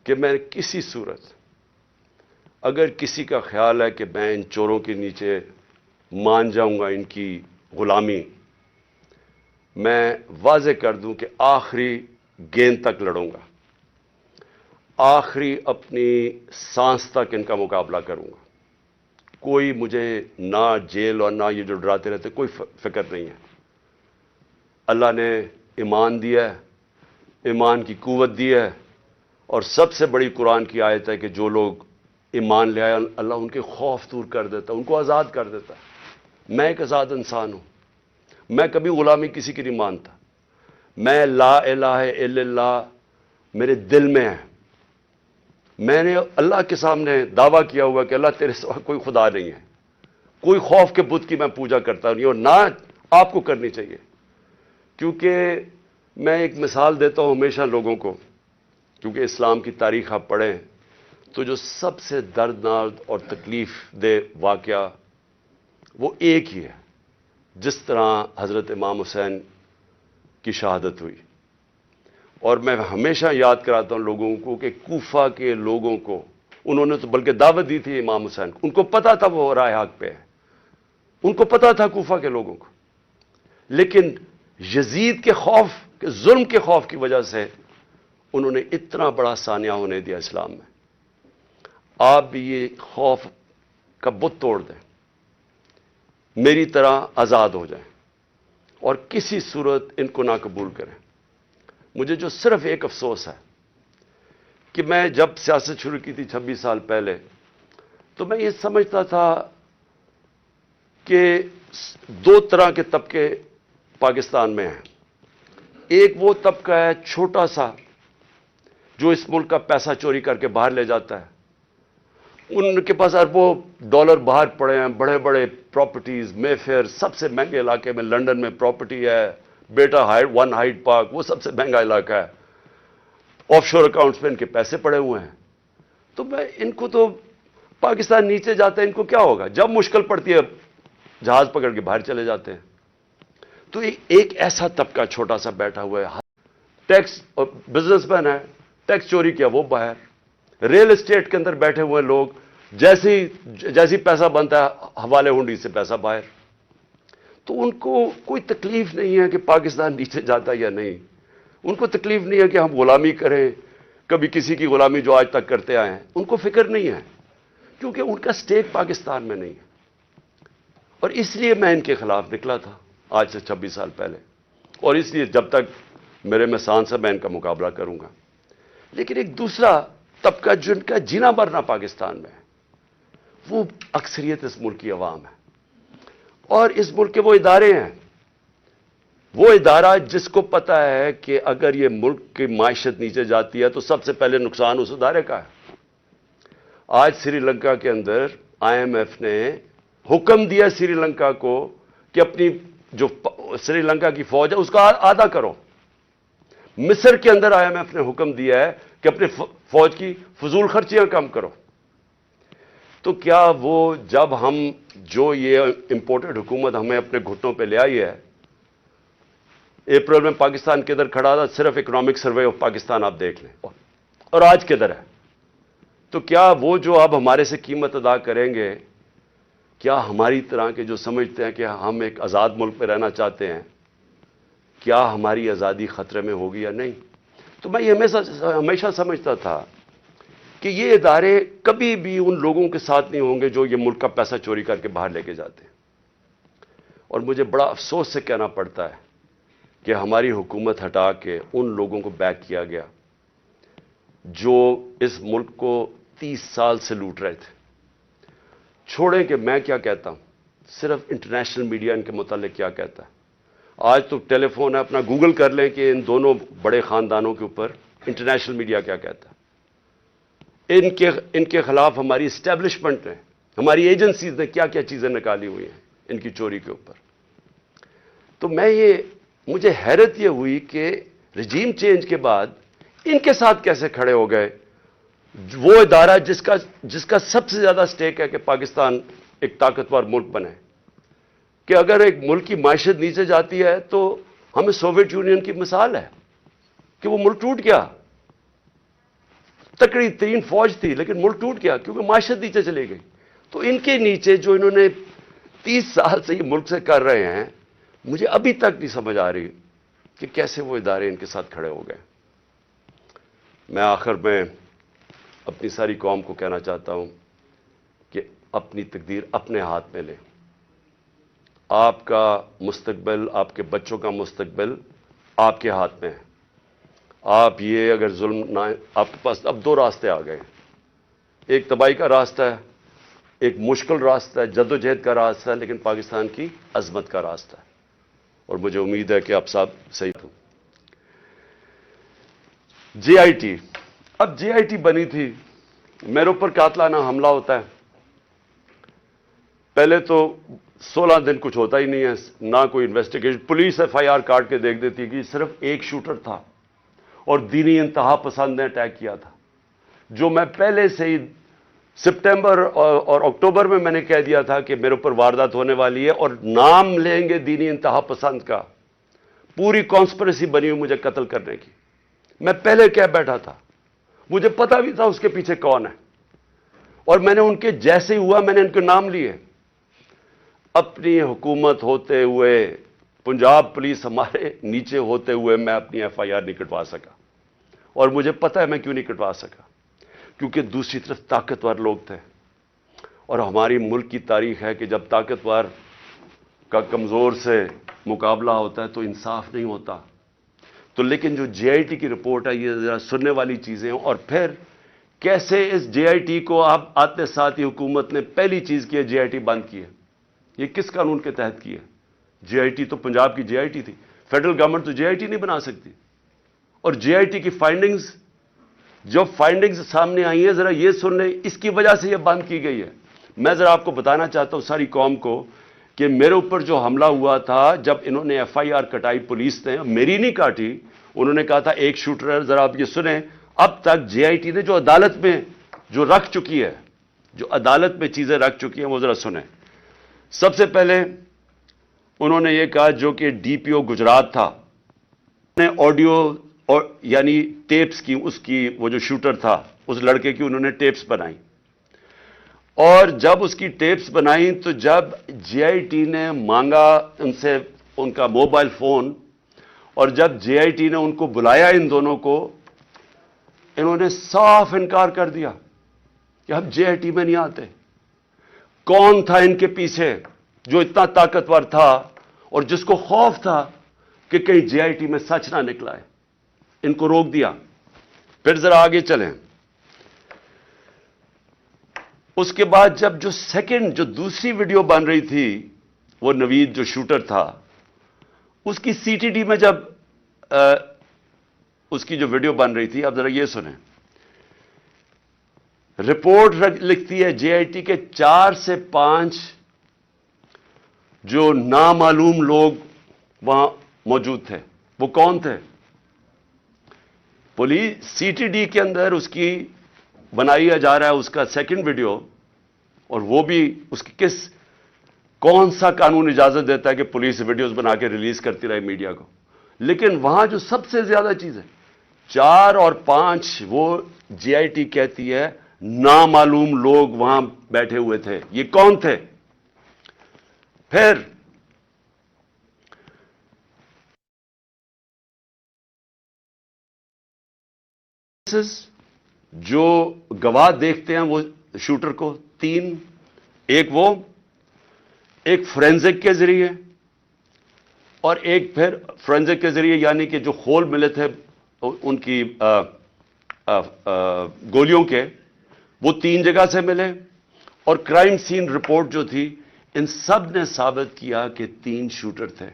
کہ میں کسی صورت اگر کسی کا خیال ہے کہ میں ان چوروں کے نیچے مان جاؤں گا ان کی غلامی، میں واضح کر دوں کہ آخری گیند تک لڑوں گا، آخری اپنی سانس تک ان کا مقابلہ کروں گا. کوئی مجھے نہ جیل اور نہ یہ جو ڈراتے رہتے کوئی فکر نہیں ہے. اللہ نے ایمان دیا ہے، ایمان کی قوت دی ہے، اور سب سے بڑی قرآن کی آیت ہے کہ جو لوگ ایمان لے آئے اللہ ان کے خوف دور کر دیتا ہے، ان کو آزاد کر دیتا ہے. میں ایک آزاد انسان ہوں، میں کبھی غلامی کسی کی نہیں مانتا. میں لا الہ الا اللہ میرے دل میں ہے. میں نے اللہ کے سامنے دعویٰ کیا ہوا کہ اللہ تیرے سوا کوئی خدا نہیں ہے. کوئی خوف کے بت کی میں پوجا کرتا نہیں، اور نہ آپ کو کرنی چاہیے. کیونکہ میں ایک مثال دیتا ہوں ہمیشہ لوگوں کو، کیونکہ اسلام کی تاریخ آپ پڑھیں تو جو سب سے دردناک اور تکلیف دہ واقعہ وہ ایک ہی ہے. جس طرح حضرت امام حسین کی شہادت ہوئی، اور میں ہمیشہ یاد کراتا ہوں لوگوں کو کہ کوفہ کے لوگوں کو انہوں نے تو بلکہ دعوت دی تھی امام حسین کو، ان کو پتا تھا وہ راہ حق پہ ہے، ان کو پتا تھا کوفہ کے لوگوں کو، لیکن یزید کے خوف کے ظلم کے خوف کی وجہ سے انہوں نے اتنا بڑا سانیہ ہونے دیا اسلام میں. آپ بھی یہ خوف کا بت توڑ دیں، میری طرح آزاد ہو جائیں، اور کسی صورت ان کو نہ قبول کریں. مجھے جو صرف ایک افسوس ہے کہ میں جب سیاست شروع کی تھی 26 سال پہلے، تو میں یہ سمجھتا تھا کہ دو طرح کے طبقے پاکستان میں ہیں. ایک وہ طبقہ ہے چھوٹا سا جو اس ملک کا پیسہ چوری کر کے باہر لے جاتا ہے، ان کے پاس اربوں ڈالر باہر پڑے ہیں، بڑے بڑے پراپرٹیز، مے فیئر سب سے مہنگے علاقے میں لنڈن میں پراپرٹی ہے، بیٹا ون ہائیڈ پارک وہ سب سے مہنگا علاقہ ہے، آف شور اکاؤنٹس میں ان کے پیسے پڑے ہوئے ہیں. تو میں ان کو تو پاکستان نیچے جاتا ہے ان کو کیا ہوگا، جب مشکل پڑتی ہے جہاز پکڑ کے باہر چلے جاتے ہیں. تو ایک ایسا طبقہ چھوٹا سا بیٹھا ہوا ہے، ٹیکس بزنس مین ہے، ٹیکس چوری کیا وہ باہر، ریل اسٹیٹ کے اندر بیٹھے ہوئے لوگ جیسی پیسہ بنتا ہے حوالے ہنڈی سے پیسہ باہر. تو ان کو کوئی تکلیف نہیں ہے کہ پاکستان نیچے جاتا یا نہیں، ان کو تکلیف نہیں ہے کہ ہم غلامی کریں، کبھی کسی کی غلامی جو آج تک کرتے آئے ہیں ان کو فکر نہیں ہے، کیونکہ ان کا سٹیک پاکستان میں نہیں ہے. اور اس لیے میں ان کے خلاف نکلا تھا آج سے 26 سال پہلے، اور اس لیے جب تک میرے میں سانس ہے میں ان کا مقابلہ کروں گا. لیکن ایک دوسرا طبقہ جن کا جینا مرنا پاکستان میں ہے، وہ اکثریت اس ملک کی عوام ہے، اور اس ملک کے وہ ادارے ہیں، وہ ادارہ جس کو پتا ہے کہ اگر یہ ملک کی معیشت نیچے جاتی ہے تو سب سے پہلے نقصان اس ادارے کا ہے. آج سری لنکا کے اندر آئی ایم ایف نے حکم دیا سری لنکا کو کہ اپنی جو سری لنکا کی فوج ہے اس کا آدھا کرو. مصر کے اندر آئی ایم ایف نے حکم دیا ہے کہ اپنی فوج کی فضول خرچیاں کم کرو. تو کیا وہ جب ہم جو یہ امپورٹڈ حکومت ہمیں اپنے گھٹنوں پہ لے آئی ہے، اپریل میں پاکستان کدھر کھڑا تھا، صرف اکنامک سروے آف پاکستان آپ دیکھ لیں، اور آج کدھر ہے. تو کیا وہ جو اب ہمارے سے قیمت ادا کریں گے، کیا ہماری طرح کے جو سمجھتے ہیں کہ ہم ایک آزاد ملک میں رہنا چاہتے ہیں، کیا ہماری آزادی خطرے میں ہوگی یا نہیں؟ تو میں یہ ہمیشہ سمجھتا تھا کہ یہ ادارے کبھی بھی ان لوگوں کے ساتھ نہیں ہوں گے جو یہ ملک کا پیسہ چوری کر کے باہر لے کے جاتے ہیں. اور مجھے بڑا افسوس سے کہنا پڑتا ہے کہ ہماری حکومت ہٹا کے ان لوگوں کو بیک کیا گیا جو اس ملک کو 30 سال سے لوٹ رہے تھے. چھوڑیں کہ میں کیا کہتا ہوں، صرف انٹرنیشنل میڈیا ان کے متعلق کیا کہتا ہے. آج تو ٹیلی فون ہے، اپنا گوگل کر لیں کہ ان دونوں بڑے خاندانوں کے اوپر انٹرنیشنل میڈیا کیا کہتا ہے. ان کے خلاف ہماری اسٹیبلشمنٹ نے، ہماری ایجنسیز نے کیا کیا چیزیں نکالی ہوئی ہیں ان کی چوری کے اوپر. تو مجھے حیرت یہ ہوئی کہ رجیم چینج کے بعد ان کے ساتھ کیسے کھڑے ہو گئے، وہ ادارہ جس کا سب سے زیادہ سٹیک ہے کہ پاکستان ایک طاقتور ملک بنے. کہ اگر ایک ملک کی معیشت نیچے جاتی ہے تو ہمیں سوویت یونین کی مثال ہے کہ وہ ملک ٹوٹ گیا. تکڑی ترین فوج تھی، لیکن ملک ٹوٹ گیا کیونکہ معاشرت نیچے چلے گئی. تو ان کے نیچے جو انہوں نے 30 سال سے یہ ملک سے کر رہے ہیں، مجھے ابھی تک نہیں سمجھ آ رہی کہ کیسے وہ ادارے ان کے ساتھ کھڑے ہو گئے. میں آخر میں اپنی ساری قوم کو کہنا چاہتا ہوں کہ اپنی تقدیر اپنے ہاتھ میں لیں. آپ کا مستقبل، آپ کے بچوں کا مستقبل آپ کے ہاتھ میں ہے. آپ یہ اگر ظلم نہ، آپ کے پاس اب 2 راستے آ گئے ہیں. ایک تباہی کا راستہ ہے، ایک مشکل راستہ ہے، جدوجہد کا راستہ ہے، لیکن پاکستان کی عظمت کا راستہ ہے. اور مجھے امید ہے کہ آپ سب صحیح ہوں. جے آئی ٹی، اب جے آئی ٹی بنی تھی، میرے اوپر قاتلانہ حملہ ہوتا ہے. پہلے تو 16 دن کچھ ہوتا ہی نہیں ہے، نہ کوئی investigation. Police F I R کاٹ کے دیکھ دیتی کہ صرف ایک شوٹر تھا اور دینی انتہا پسند نے اٹیک کیا تھا. جو میں پہلے سے ہی سپٹمبر اور اکتوبر میں نے کہہ دیا تھا کہ میرے اوپر واردات ہونے والی ہے اور نام لیں گے دینی انتہا پسند کا. پوری کانسپریسی بنی ہوئی مجھے قتل کرنے کی. میں پہلے کہہ بیٹھا تھا، مجھے پتا بھی تھا اس کے پیچھے کون ہے، اور میں نے ان کے جیسے ہوا میں نے ان کے نام لیے. اپنی حکومت ہوتے ہوئے، پنجاب پولیس ہمارے نیچے ہوتے ہوئے میں اپنی ایف آئی آر نہیں کٹوا سکا. اور مجھے پتا ہے میں کیوں نہیں کٹوا سکا، کیونکہ دوسری طرف طاقتور لوگ تھے. اور ہماری ملک کی تاریخ ہے کہ جب طاقتور کا کمزور سے مقابلہ ہوتا ہے تو انصاف نہیں ہوتا. تو لیکن جو جے آئی ٹی کی رپورٹ ہے، یہ ذرا سننے والی چیزیں ہیں. اور پھر کیسے اس جے آئی ٹی کو آپ آتے ساتھ ہی حکومت نے پہلی چیز کی ہے، جے آئی ٹی بند کی ہے. یہ کس قانون کے تحت کی ہے؟ جے آئی ٹی تو پنجاب کی جے آئی ٹی تھی، فیڈرل گورنمنٹ تو جے آئی ٹی نہیں بنا سکتی. اور جے آئی ٹی کی فائنڈنگز، جو فائنڈنگز سامنے آئی ہیں، ذرا یہ سن لیں، اس کی وجہ سے یہ بند کی گئی ہے. میں ذرا آپ کو بتانا چاہتا ہوں ساری قوم کو کہ میرے اوپر جو حملہ ہوا تھا، جب انہوں نے ایف آئی آر کٹائی پولیس نے، میری نہیں کاٹی، انہوں نے کہا تھا ایک شوٹر ہے. ذرا آپ یہ سنیں، اب تک جے آئی ٹی نے جو عدالت میں جو رکھ چکی ہے، جو عدالت میں چیزیں رکھ چکی ہیں، وہ ذرا سنیں. سب سے پہلے انہوں نے یہ کہا، جو کہ ڈی پی او گجرات تھا نے آڈیو یعنی ٹیپس کی، اس کی وہ جو شوٹر تھا اس لڑکے کی، انہوں نے ٹیپس بنائی. اور جب اس کی ٹیپس بنائی تو جب جے آئی ٹی نے مانگا ان سے ان کا موبائل فون، اور جب جے آئی ٹی نے ان کو بلایا ان دونوں کو، انہوں نے صاف انکار کر دیا کہ ہم جے آئی ٹی میں نہیں آتے. کون تھا ان کے پیچھے جو اتنا طاقتور تھا اور جس کو خوف تھا کہ کہیں جے آئی ٹی میں سچ نہ نکلا ہے؟ ان کو روک دیا. پھر ذرا آگے چلیں. اس کے بعد جب جو سیکنڈ جو دوسری ویڈیو بن رہی تھی، وہ نوید جو شوٹر تھا، اس کی سی ٹی ڈی میں جب اس کی جو ویڈیو بن رہی تھی، اب ذرا یہ سنیں. رپورٹ لکھتی ہے جے آئی ٹی کے 4 سے 5 جو نامعلوم لوگ وہاں موجود تھے. وہ کون تھے؟ پولیس سی ٹی ڈی کے اندر اس کی بنایا جا رہا ہے اس کا سیکنڈ ویڈیو، اور وہ بھی اس کی کون سا قانون اجازت دیتا ہے کہ پولیس ویڈیوز بنا کے ریلیز کرتی رہے میڈیا کو؟ لیکن وہاں جو سب سے زیادہ چیز ہے، 4 اور 5 وہ جے آئی ٹی کہتی ہے نامعلوم لوگ وہاں بیٹھے ہوئے تھے. یہ کون تھے؟ پھر جو گواہ دیکھتے ہیں وہ شوٹر کو 3، ایک فورینزک کے ذریعے، اور ایک پھر فورینزک کے ذریعے یعنی کہ جو خول ملے تھے ان کی گولیوں کے، وہ 3 جگہ سے ملے. اور کرائم سین رپورٹ جو تھی، ان سب نے ثابت کیا کہ 3 شوٹر تھے.